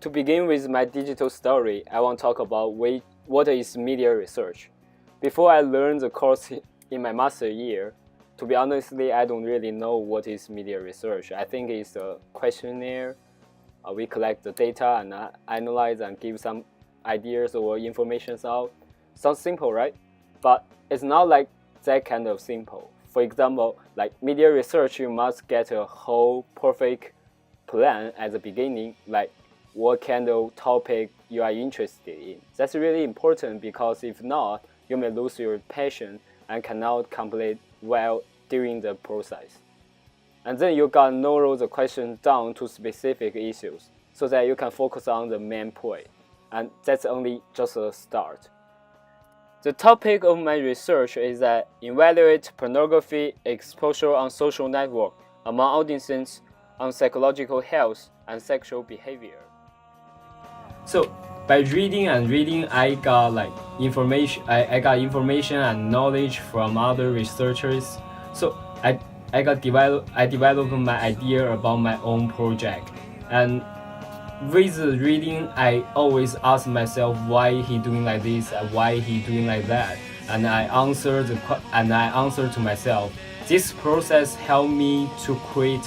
To begin with my digital story, I want to talk about what is media research. Before I learned the course in my master year, to be honestly, I don't really know what is media research. I think it's a questionnaire. We collect the data and analyze and give some ideas or information out. Sounds simple, right? But it's not like that kind of simple. For example, like media research, you must get a whole perfect plan at the beginning, like what kind of topic you are interested in. That's really important because if not, you may lose your passion and cannot complete well during the process. And then you can narrow the question down to specific issues so that you can focus on the main point. And that's only just a start. The topic of my research is that evaluate pornography exposure on social network among audiences on psychological health and sexual behavior. So by reading, I got information. I got information and knowledge from other researchers. So I developed my idea about my own project. And with the reading, I always ask myself why he doing like this and why he doing like that. And I answer to myself. This process helped me to create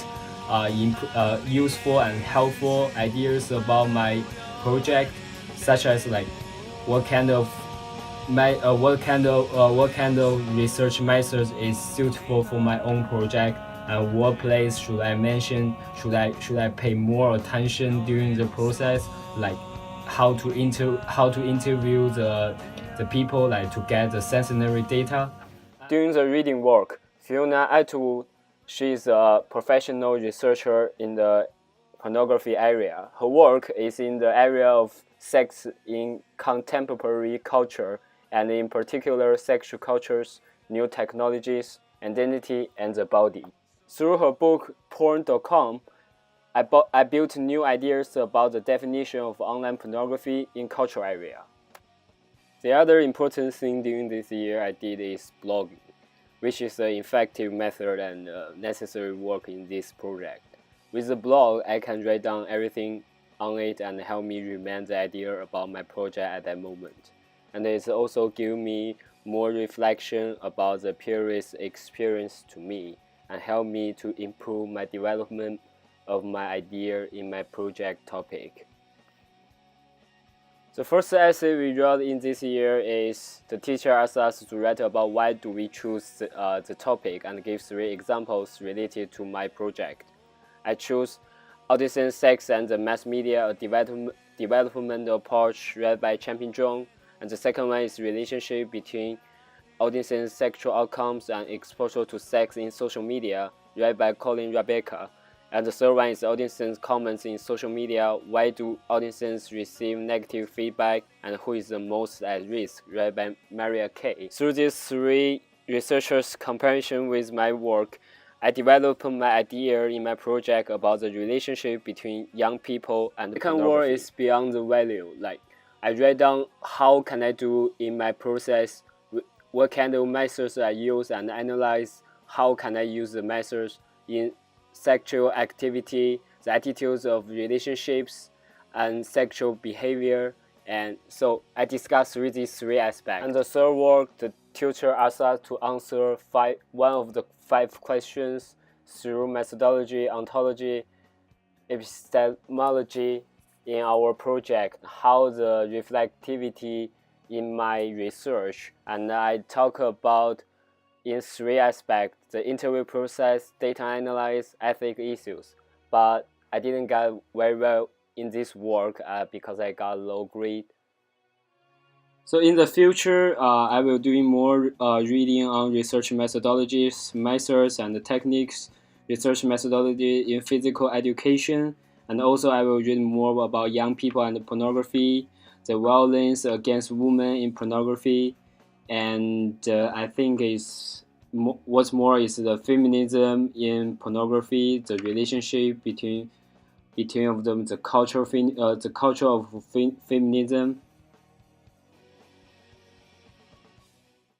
useful and helpful ideas about my project, such as like what kind of research methods is suitable for my own project, and what place should I mention, should I pay more attention during the process, like how to interview the people, like to get the sensory data. During the reading work, Fiona Atwood, she is a professional researcher in the pornography area. Her work is in the area of sex in contemporary culture, and in particular sexual cultures, new technologies, identity, and the body. Through her book Porn.com, I built new ideas about the definition of online pornography in cultural area. The other important thing during this year I did is blogging, which is an effective method and necessary work in this project. With the blog, I can write down everything on it and help me remember the idea about my project at that moment. And it's also give me more reflection about the previous experience to me and help me to improve my development of my idea in my project topic. The first essay we wrote in this year is the teacher asked us to write about why do we choose the topic and give 3 examples related to my project. I chose Adolescent Sex and the Mass Media, a development approach read by Champion Zhong, and the second one is relationship between adolescent sexual outcomes and exposure to sex in social media, read by Colin Rebecca. And the third one is audiences' comments in social media. Why do audiences receive negative feedback and who is the most at risk? Read by Maria Kay. Through these 3 researchers' comparison with my work, I developed my idea in my project about the relationship between young people and the second word is beyond the value. Like I write down how can I do in my process, what kind of methods I use and analyze how can I use the methods in sexual activity, the attitudes of relationships, and sexual behavior. And so I discussed these 3 aspects. And the third work, the tutor asked us to answer one of the 5 questions through methodology, ontology, epistemology in our project, how the reflectivity in my research. And I talk about in 3 aspects: the interview process, data analysis, ethic issues. But I didn't get very well in this work because I got low grade. So in the future, I will do more reading on research methodologies, methods, and techniques, research methodology in physical education, and also I will read more about young people and pornography, the violence against women in pornography, and I think what's more is the feminism in pornography, the relationship between of them, the culture of feminism,